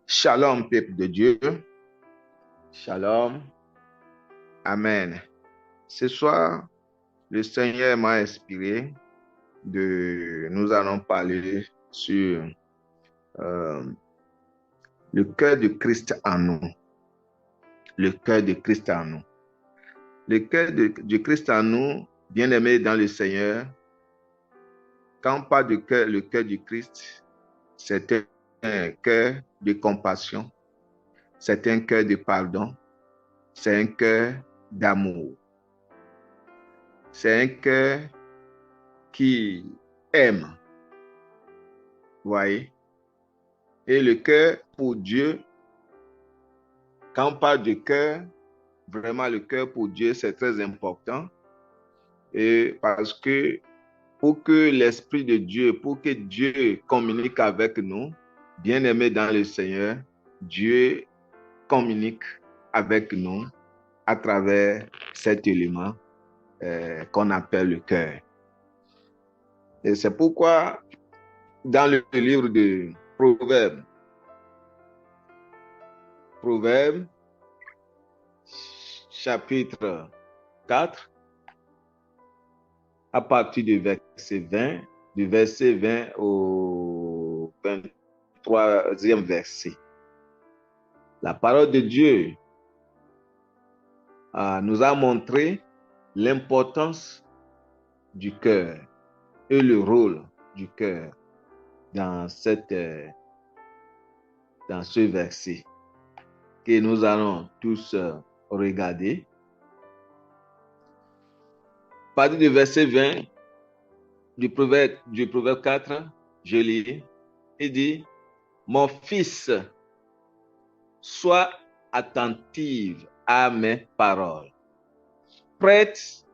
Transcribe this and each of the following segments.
Shalom, peuple de Dieu. Shalom. Amen. Ce soir, le Seigneur m'a inspiré nous allons parler sur le cœur de Christ en nous. Le cœur de Christ en nous. Le cœur de Christ en nous, bien-aimé dans le Seigneur, quand on parle de cœur, le cœur du Christ, c'est un cœur de compassion, c'est un cœur de pardon, c'est un cœur d'amour. C'est un cœur qui aime. Vous voyez? Et le cœur pour Dieu, quand on parle de cœur, vraiment le cœur pour Dieu, c'est très important. Et parce que pour que l'Esprit de Dieu, pour que Dieu communique avec nous, bien-aimés dans le Seigneur, Dieu communique avec nous à travers cet élément qu'on appelle le cœur. Et c'est pourquoi dans le livre de Proverbes, chapitre 4, à partir du verset 20 au 23e verset. La parole de Dieu nous a montré l'importance du cœur et le rôle du cœur dans ce verset que nous allons tous regarder. À partir du verset 20 du Proverbe 4, je lis, il dit, « Mon fils, sois attentive à mes paroles. Prête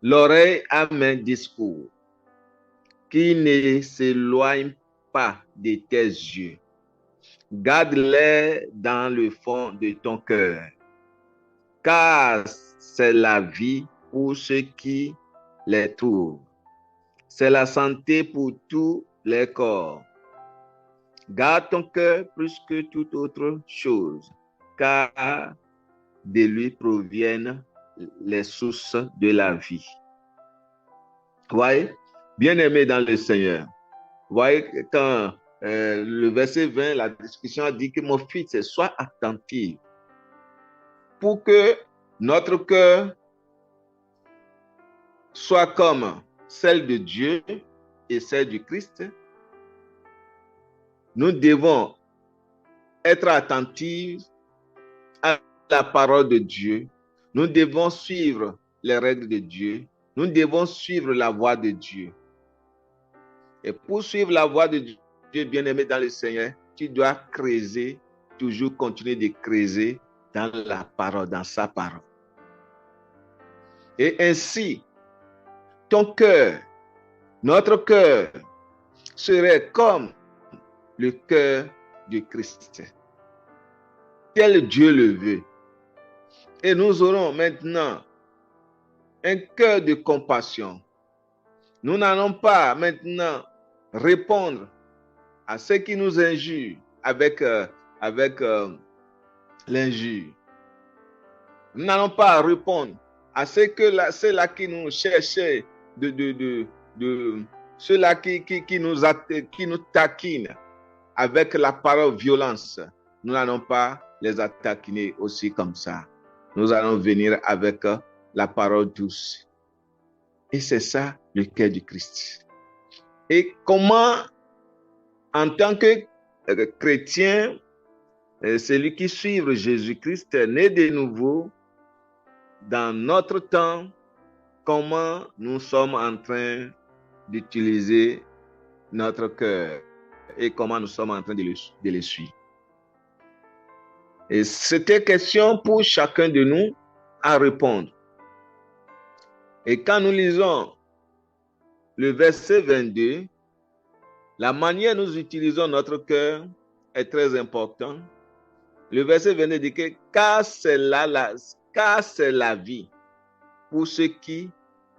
l'oreille à mes discours, qui ne s'éloignent pas de tes yeux. Garde-les dans le fond de ton cœur, car c'est la vie pour ceux qui les trouvent. C'est la santé pour tous les corps. Garde ton cœur plus que toute autre chose, car de lui proviennent les sources de la vie. » Vous voyez, bien-aimé dans le Seigneur, vous voyez, quand le verset 20, la discussion a dit que mon fils, sois attentif pour que notre cœur soit comme celle de Dieu et celle du Christ. Nous devons être attentifs à la parole de Dieu. Nous devons suivre les règles de Dieu. Nous devons suivre la voie de Dieu. Et pour suivre la voie de Dieu, bien-aimé dans le Seigneur, tu dois creuser, toujours continuer de creuser dans la parole, dans sa parole. Et ainsi, ton cœur, notre cœur, serait comme le cœur de Christ, tel Dieu le veut. Et nous aurons maintenant un cœur de compassion. Nous n'allons pas maintenant répondre à ceux qui nous injurent avec l'injure. Nous n'allons pas répondre à ceux-là qui nous cherchaient, ceux-là qui nous taquinent avec la parole violence. Nous n'allons pas les attaquer aussi comme ça. Nous allons venir avec la parole douce. Et c'est ça le cœur du Christ. Et comment, en tant que chrétien, celui qui suit Jésus-Christ, né de nouveau, dans notre temps, comment nous sommes en train d'utiliser notre cœur et comment nous sommes en train de le suivre. Et c'était question pour chacun de nous à répondre. Et quand nous lisons le verset 22, la manière dont nous utilisons notre cœur est très importante. Le verset 22 dit que car c'est la vie pour ceux qui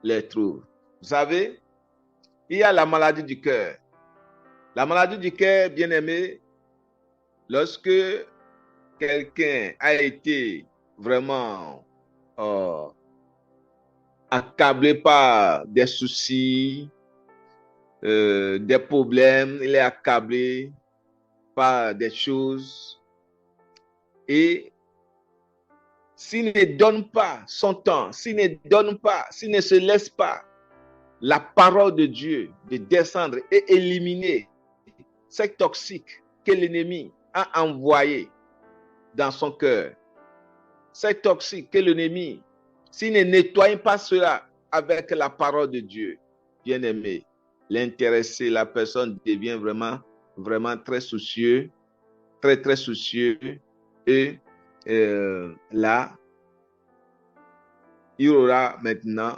les trouvent. Vous savez, il y a la maladie du cœur. La maladie du cœur, bien aimé, lorsque quelqu'un a été vraiment accablé par des soucis, des problèmes, il est accablé par des choses, et s'il ne donne pas son temps, s'il ne se laisse pas la parole de Dieu de descendre et éliminer ces toxiques que l'ennemi a envoyés dans son cœur, ces toxiques que l'ennemi, s'il ne nettoie pas cela avec la parole de Dieu, bien aimé, l'intéressé, la personne devient vraiment très soucieux, très soucieux, et là, il aura maintenant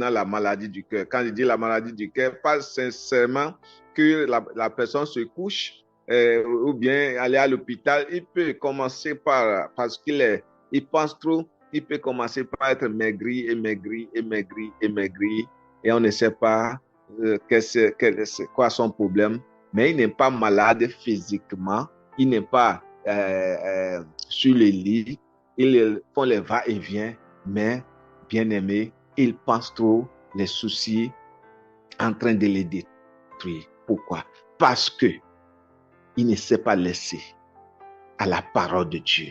la maladie du cœur. Quand je dis la maladie du cœur, pas sincèrement que la personne se couche ou bien aller à l'hôpital. Il peut commencer parce qu'il pense trop, il peut commencer par être maigri, et on ne sait pas quoi son problème, mais il n'est pas malade physiquement, il n'est pas sur le lit, ils font les va-et-vient, mais bien aimé, ils pensent trop, les soucis en train de les détruire. Pourquoi? Parce que il ne s'est pas laissé à la parole de Dieu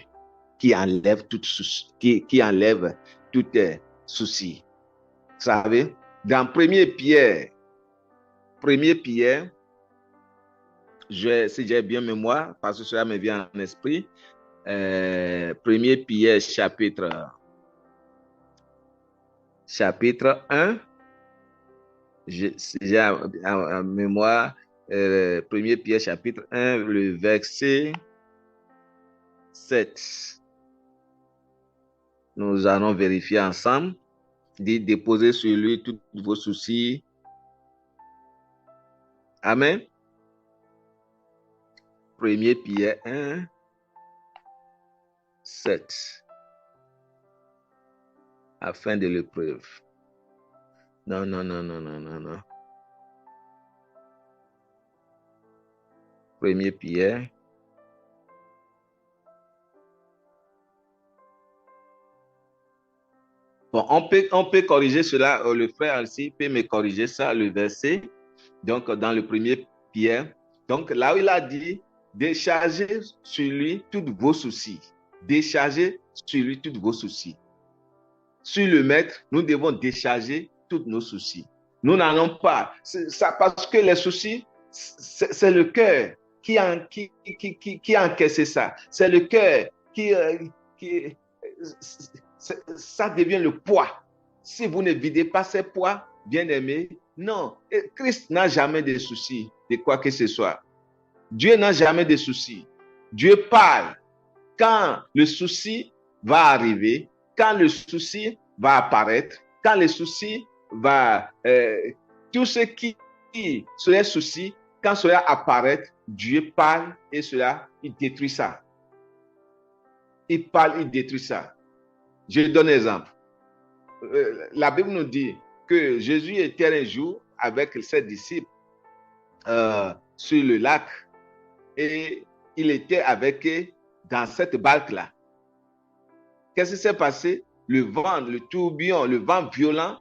qui enlève tout soucis. Vous savez, dans 1 Pierre, si j'ai bien mémoire, parce que cela me vient en esprit, 1 Pierre chapitre 1, j'ai en mémoire 1 Pierre chapitre 1, le verset 7. Nous allons vérifier ensemble. Dit, déposez sur lui tous vos soucis. Amen. 1 Pierre 1, 7. Afin de l'épreuve. Non. 1 Pierre. Bon, on peut corriger cela. Le frère aussi peut me corriger ça, le verset. Donc, dans le 1 Pierre. Donc, là où il a dit, déchargez sur lui tous vos soucis. Déchargez sur lui tous vos soucis. Sur le maître, nous devons décharger tous nos soucis. Nous n'allons pas. Ça, parce que les soucis, c'est le cœur qui a encaissé ça. C'est le cœur qui ça devient le poids. Si vous ne videz pas ces poids, bien aimé, non. Christ n'a jamais de soucis de quoi que ce soit. Dieu n'a jamais de soucis. Dieu parle. Quand le souci va arriver, quand le souci va apparaître, quand le souci va... tout ce qui serait souci, quand cela apparaît, Dieu parle et cela, il détruit ça. Il parle, il détruit ça. Je donne un exemple. La Bible nous dit que Jésus était un jour avec ses disciples sur le lac et il était avec eux dans cette barque-là. Qu'est-ce qui s'est passé? Le vent, le tourbillon, le vent violent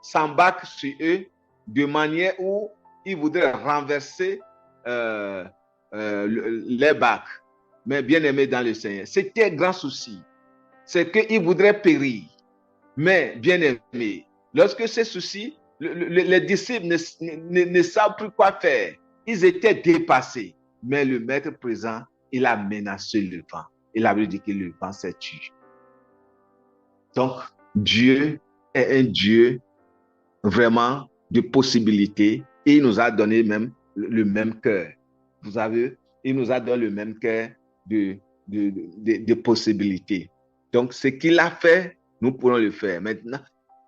s'embarque sur eux de manière où ils voudraient renverser les barques. Mais bien aimé dans le Seigneur, c'était un grand souci. C'est qu'ils voudraient périr. Mais bien aimé, lorsque ces soucis, les disciples ne savent plus quoi faire. Ils étaient dépassés. Mais le maître présent, il a menacé le vent. Il avait dit que le vent s'est tué. Donc, Dieu est un Dieu vraiment de possibilités et il nous a donné même le même cœur. Vous savez, il nous a donné le même cœur de possibilités. Donc, ce qu'il a fait, nous pourrons le faire. Maintenant,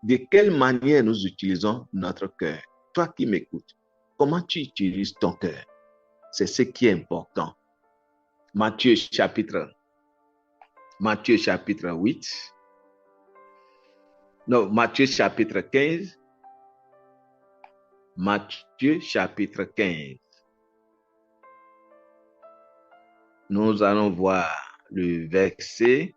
de quelle manière nous utilisons notre cœur? Toi qui m'écoutes, comment tu utilises ton cœur? C'est ce qui est important. Matthieu chapitre 8. Non, Matthieu chapitre 15. Matthieu chapitre 15. Nous allons voir le verset.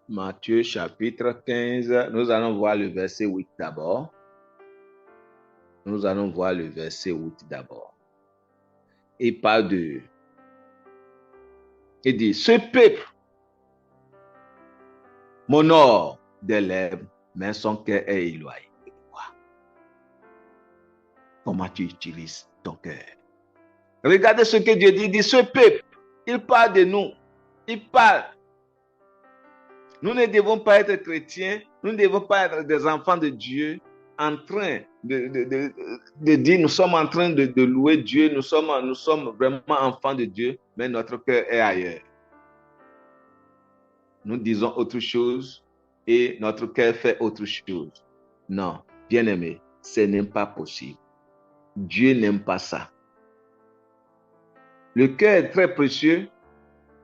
Matthieu chapitre 15. Nous allons voir le verset 8 d'abord. Nous allons voir le verset 8 d'abord. Il parle de... Il dit, ce peuple m'honore des lèvres, mais son cœur est éloigné. Comment tu utilises ton cœur? Regardez ce que Dieu dit. Il dit, ce peuple, il parle de nous. Il parle. Nous ne devons pas être chrétiens. Nous ne devons pas être des enfants de Dieu en train de dire, nous sommes en train de louer Dieu. Nous sommes vraiment enfants de Dieu, mais notre cœur est ailleurs. Nous disons autre chose et notre cœur fait autre chose. Non, bien-aimé, ce n'est pas possible. Dieu n'aime pas ça. Le cœur est très précieux.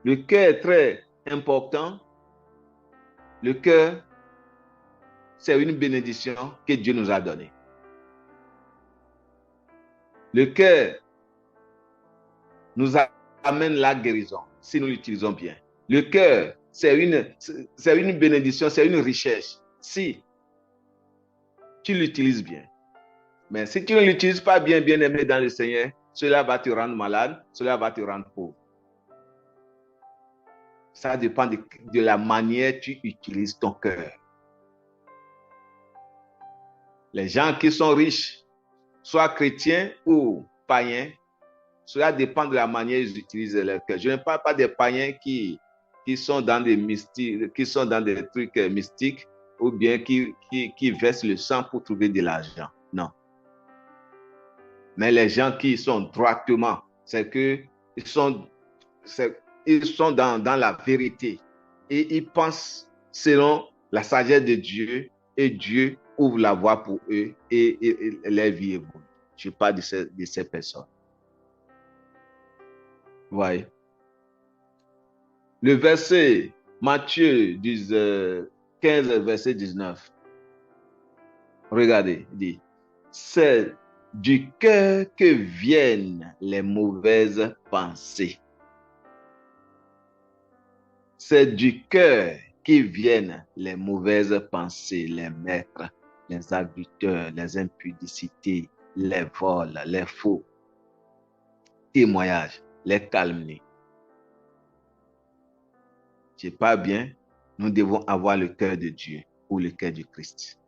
Le cœur est très important. Le cœur, c'est une bénédiction que Dieu nous a donnée. Le cœur nous amène la guérison si nous l'utilisons bien. Le cœur, c'est une bénédiction, c'est une richesse si tu l'utilises bien. Mais si tu ne l'utilises pas bien, bien aimé dans le Seigneur, cela va te rendre malade, cela va te rendre pauvre. Ça dépend de la manière dont tu utilises ton cœur. Les gens qui sont riches, soit chrétiens ou païens, cela dépend de la manière dont ils utilisent leur cœur. Je ne parle pas des païens qui sont dans des mystiques, qui sont dans des trucs mystiques ou bien qui versent le sang pour trouver de l'argent. Non. Mais les gens qui sont droitement, c'est que ils sont dans la vérité et ils pensent selon la sagesse de Dieu et Dieu ouvre la voie pour eux et leur vie évolue. Je parle de ces personnes. Voyez. Le verset Matthieu 15, verset 19. Regardez, il dit, c'est du cœur que viennent les mauvaises pensées. C'est du cœur qui viennent les mauvaises pensées, les maîtres, les adultères, les impudicités, les vols, les faux témoignages, les calomnies. C'est pas bien. Nous devons avoir le cœur de Dieu ou le cœur du Christ.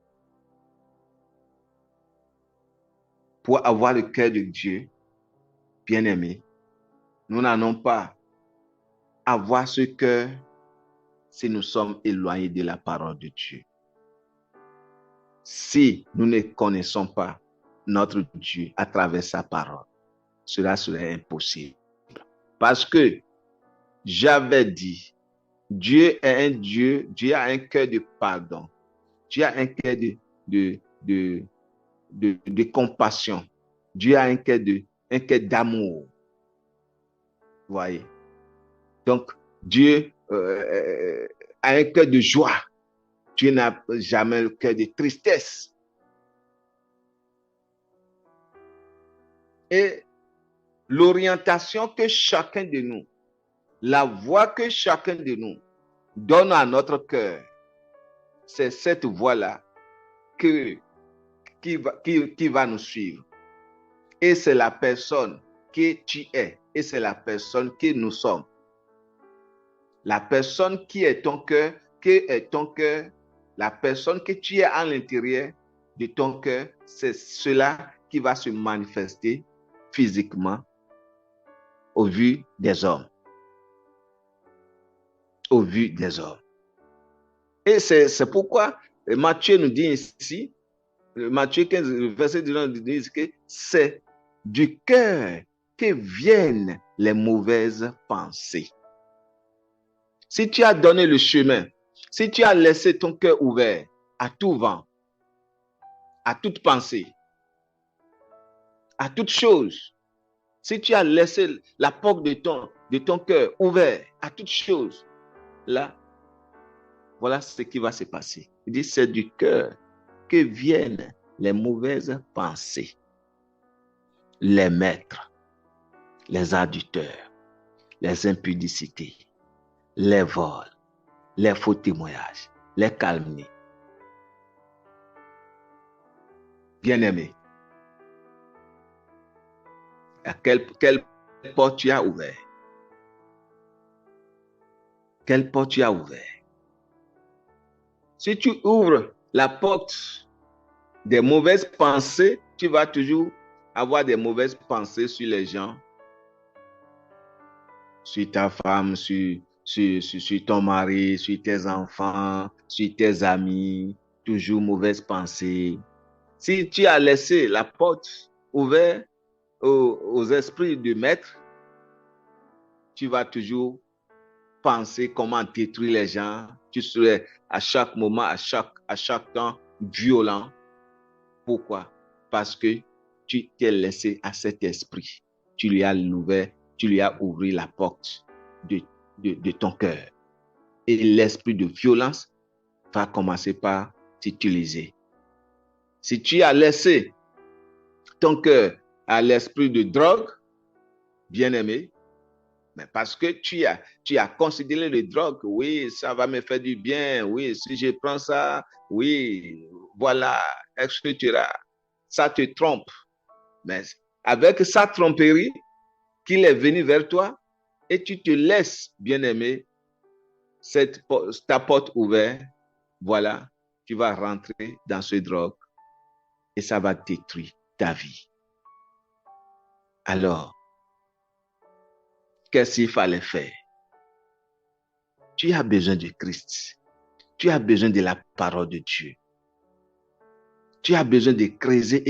Pour avoir le cœur de Dieu, bien-aimé, nous n'allons pas avoir ce cœur si nous sommes éloignés de la parole de Dieu. Si nous ne connaissons pas notre Dieu à travers sa parole, cela serait impossible. Parce que j'avais dit, Dieu est un Dieu, Dieu a un cœur de pardon, Dieu a un cœur de compassion, Dieu a un cœur d'amour. Vous voyez? Donc, Dieu a un cœur de joie. Dieu n'a jamais le cœur de tristesse. Et l'orientation que chacun de nous, la voie que chacun de nous donne à notre cœur, c'est cette voie-là qui va nous suivre. Et c'est la personne que tu es. Et c'est la personne que nous sommes. La personne qui est ton cœur, la personne que tu es à l'intérieur de ton cœur, c'est cela qui va se manifester physiquement au vu des hommes. Au vu des hommes. Et c'est pourquoi Matthieu nous dit ici, Matthieu 15, verset 19, nous dit que c'est du cœur que viennent les mauvaises pensées. Si tu as donné le chemin, si tu as laissé ton cœur ouvert à tout vent, à toute pensée, à toute chose, si tu as laissé la porte de ton cœur ouverte à toute chose, là, voilà ce qui va se passer. Il dit, c'est du cœur que viennent les mauvaises pensées, les maîtres, les adultères, les impudicités, les vols, les faux témoignages, les calomnies. Bien-aimé, à quelle porte tu as ouvert? Quelle porte tu as ouvert? Si tu ouvres la porte des mauvaises pensées, tu vas toujours avoir des mauvaises pensées sur les gens, sur ta femme, sur ton mari, sur tes enfants, sur tes amis, toujours mauvaises pensées. Si tu as laissé la porte ouverte aux esprits du maître, tu vas toujours penser comment détruire les gens. Tu serais à chaque moment, à chaque temps violent. Pourquoi? Parce que tu t'es laissé à cet esprit. Tu lui as ouvert la porte de ton cœur. Et l'esprit de violence va commencer par t'utiliser. Si tu as laissé ton cœur à l'esprit de drogue, bien-aimé, mais parce que tu as considéré le drogue, oui, ça va me faire du bien, oui, si je prends ça, oui, voilà, etc. Ça te trompe. Mais avec sa tromperie, qu'il est venu vers toi, et tu te laisses, bien-aimé, ta porte ouverte, voilà, tu vas rentrer dans ce drogue et ça va détruire ta vie. Alors, qu'est-ce qu'il fallait faire? Tu as besoin de Christ. Tu as besoin de la parole de Dieu. Tu as besoin de creuser.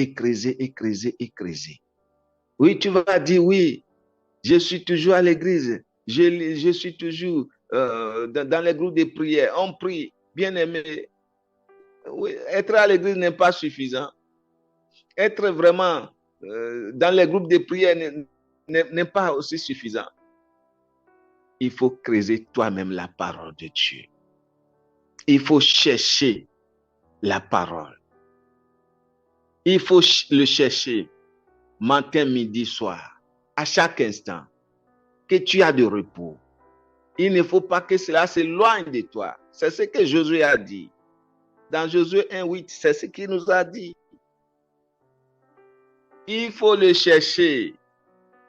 Oui, tu vas dire, oui, je suis toujours à l'église. Je suis toujours dans les groupes de prière. On prie, bien aimé. Oui, être à l'église n'est pas suffisant. Être vraiment dans les groupes de prière n'est pas aussi suffisant. Il faut creuser toi-même la parole de Dieu. Il faut chercher la parole. Il faut le chercher matin, midi, soir, à chaque instant, que tu as de repos. Il ne faut pas que cela s'éloigne de toi. C'est ce que Josué a dit. Dans Josué 1:8, c'est ce qu'il nous a dit. Il faut le chercher,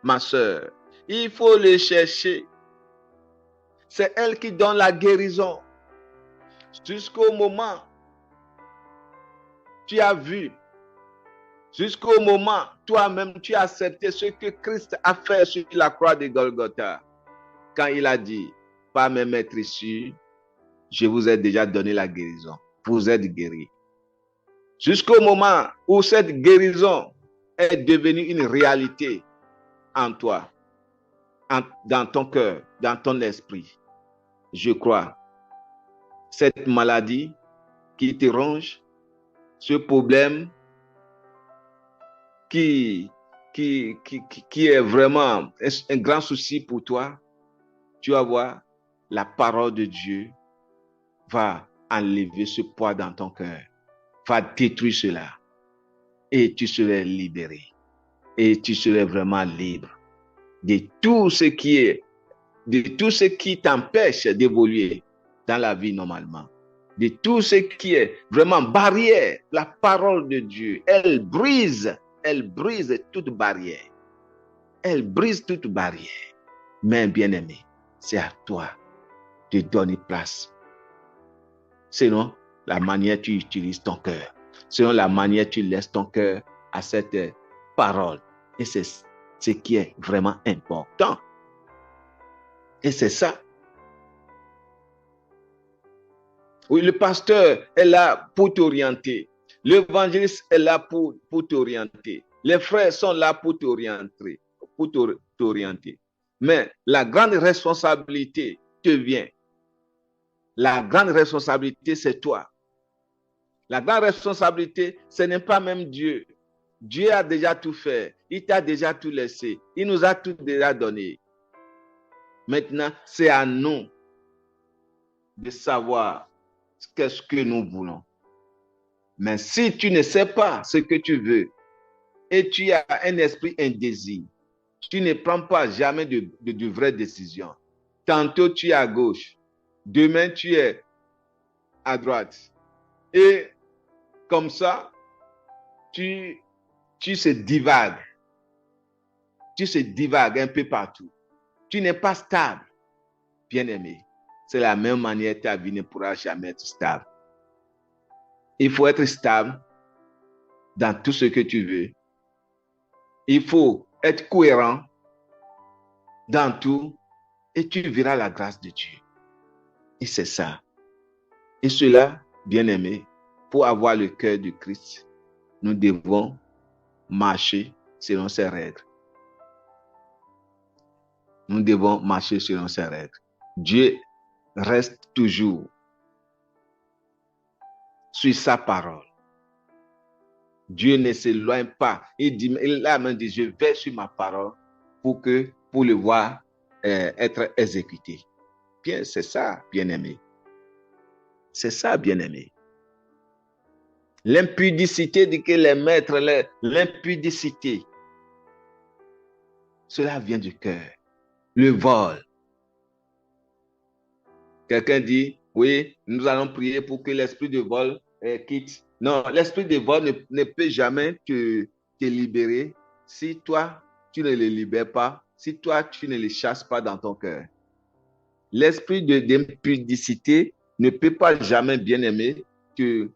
ma soeur. Il faut le chercher. C'est elle qui donne la guérison. Jusqu'au moment, tu as vu. Jusqu'au moment, toi-même, tu as accepté ce que Christ a fait sur la croix de Golgotha. Quand il a dit, par mes maîtres ici, je vous ai déjà donné la guérison. Vous êtes guéris. Jusqu'au moment où cette guérison est devenue une réalité en toi, dans ton cœur, dans ton esprit. Je crois, cette maladie qui te ronge, ce problème qui est vraiment un grand souci pour toi, tu vas voir, la parole de Dieu va enlever ce poids dans ton cœur, va détruire cela. Et tu serais libéré. Et tu serais vraiment libre de tout ce qui t'empêche d'évoluer dans la vie normalement. De tout ce qui est vraiment barrière. La parole de Dieu, elle brise toute barrière. Elle brise toute barrière. Mais bien-aimé, c'est à toi de donner place. Sinon, la manière tu utilises ton cœur. Selon la manière tu laisses ton cœur à cette parole. Et c'est ce qui est vraiment important. Et c'est ça. Oui, le pasteur est là pour t'orienter. L'évangéliste est là pour t'orienter. Les frères sont là pour t'orienter. Mais la grande responsabilité te vient. La grande responsabilité, c'est toi. La grande responsabilité, ce n'est pas même Dieu. Dieu a déjà tout fait. Il t'a déjà tout laissé. Il nous a tout déjà donné. Maintenant, c'est à nous de savoir qu'est-ce que nous voulons. Mais si tu ne sais pas ce que tu veux et tu as un esprit indésir, tu ne prends pas jamais de vraies décisions. Tantôt tu es à gauche, demain tu es à droite. Et comme ça, tu se divagues. Tu se divagues un peu partout. Tu n'es pas stable, bien-aimé. C'est la même manière que ta vie ne pourra jamais être stable. Il faut être stable dans tout ce que tu veux. Il faut être cohérent dans tout et tu verras la grâce de Dieu. Et c'est ça. Et cela, bien-aimé, pour avoir le cœur de Christ, nous devons marcher selon ses règles. Nous devons marcher selon ses règles. Dieu reste toujours sur sa parole. Dieu ne s'éloigne pas. Il a même dit, je vais sur ma parole pour le voir être exécuté. Bien, c'est ça, bien-aimé. C'est ça, bien-aimé. L'impudicité dit que les maîtres, l'impudicité, cela vient du cœur. Le vol. Quelqu'un dit, oui, nous allons prier pour que l'esprit de vol quitte. Non, l'esprit de vol ne peut jamais te libérer si toi, tu ne le libères pas, si toi, tu ne le chasses pas dans ton cœur. L'esprit d'impudicité ne peut pas jamais, bien-aimé, te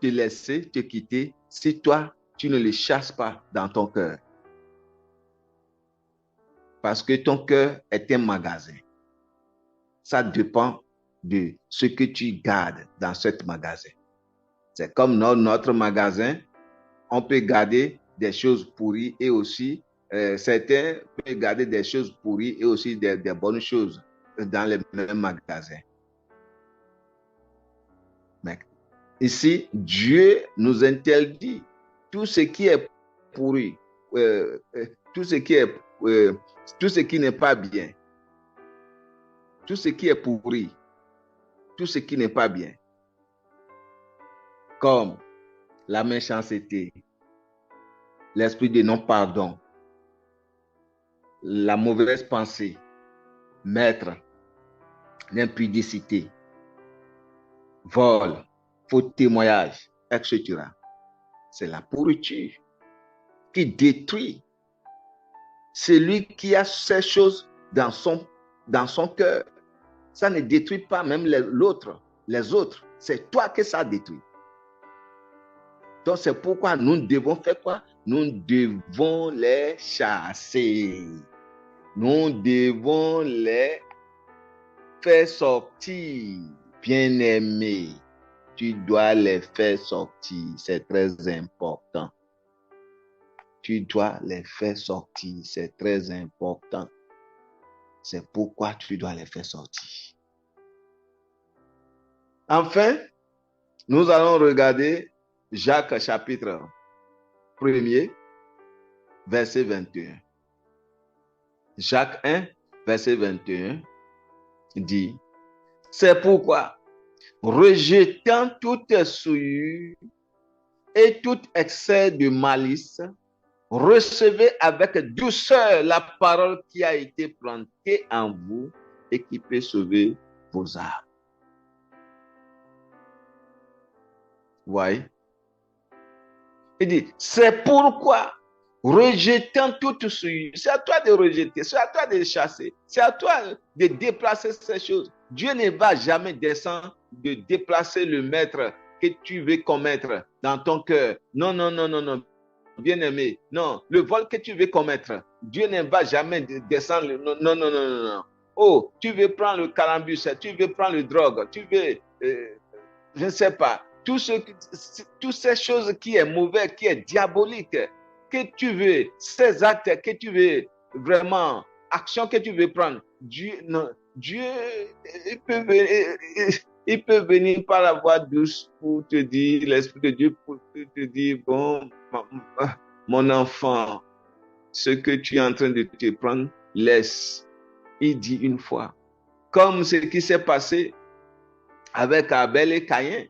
laisser, te quitter, si toi, tu ne le chasses pas dans ton cœur. Parce que ton cœur est un magasin. Ça dépend de ce que tu gardes dans ce magasin. C'est comme notre magasin, on peut garder des choses pourries et aussi, certains peuvent garder des choses pourries et aussi des bonnes choses dans le même magasin. Mais ici, Dieu nous interdit tout ce qui est pourri, tout ce qui n'est pas bien, tout ce qui est pourri, tout ce qui n'est pas bien, comme la méchanceté, l'esprit de non-pardon, la mauvaise pensée, maître, l'impudicité, vol, faux témoignage, etc. C'est la pourriture qui détruit celui qui a ces choses dans son cœur. Ça ne détruit pas même les autres. C'est toi que ça détruit. Donc c'est pourquoi nous devons faire quoi? Nous devons les chasser. Nous devons les faire sortir. Bien-aimés, tu dois les faire sortir. C'est très important. Tu dois les faire sortir. C'est très important. C'est pourquoi tu dois les faire sortir. Enfin, nous allons regarder Jacques chapitre 1er, verset 21. Jacques 1, verset 21 dit, c'est pourquoi, rejetant toute souillure et tout excès de malice, recevez avec douceur la parole qui a été plantée en vous et qui peut sauver vos âmes. Voyez? Il dit, c'est pourquoi, rejetant toute souillure, c'est à toi de rejeter, c'est à toi de chasser, c'est à toi de déplacer ces choses. Dieu ne va jamais descendre de déplacer le maître que tu veux commettre dans ton cœur. Non, non, non, non, non. Bien-aimé, non, le vol que tu veux commettre, Dieu ne va jamais descendre. Non, non, non, non, non. Oh, tu veux prendre le carambus, tu veux prendre le drogue, tu veux, je ne sais pas, toutes ces choses qui est mauvais, qui est diabolique, que tu veux, ces actes que tu veux vraiment, actions que tu veux prendre, Dieu, il peut venir par la voix douce pour te dire, l'Esprit de Dieu pour te dire, bon, mon enfant, ce que tu es en train de te prendre, laisse. Il dit une fois, comme ce qui s'est passé avec Abel et Caïn.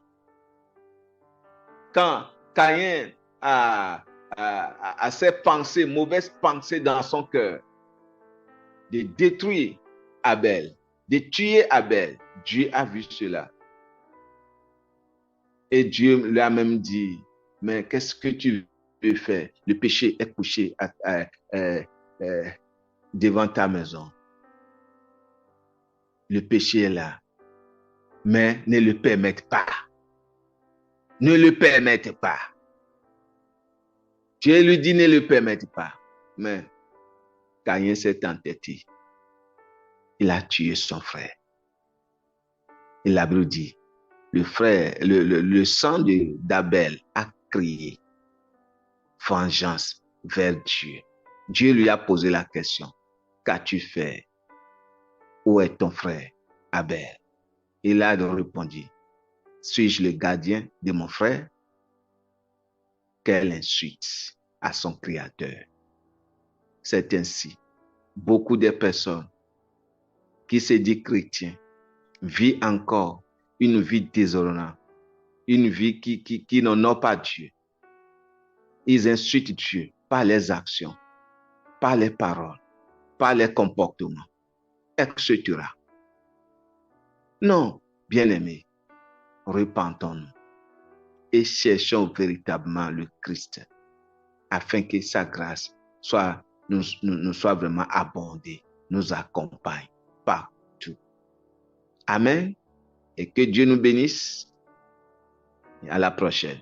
Quand Caïn a ces pensées, mauvaises pensées dans son cœur, de détruire Abel, de tuer Abel, Dieu a vu cela. Et Dieu lui a même dit, mais qu'est-ce que tu veux faire? Le péché est couché devant ta maison. Le péché est là. Mais ne le permette pas. Ne le permette pas. Dieu lui dit, ne le permette pas. Mais Caïn s'est entêté. Il a tué son frère. Et la Bible dit, le frère, le sang d'Abel a crié vengeance vers Dieu. Dieu lui a posé la question, qu'as-tu fait? Où est ton frère Abel? Il a répondu, suis-je le gardien de mon frère? Quelle insulte à son créateur. C'est ainsi. Beaucoup de personnes qui se disent chrétiens vivent encore une vie déshonorante, une vie qui n'honore pas Dieu. Ils insultent Dieu par les actions, par les paroles, par les comportements, etc. Non, bien-aimés, repentons-nous et cherchons véritablement le Christ afin que sa grâce nous soit vraiment abondée, nous accompagne partout. Amen. Et que Dieu nous bénisse. Et à la prochaine.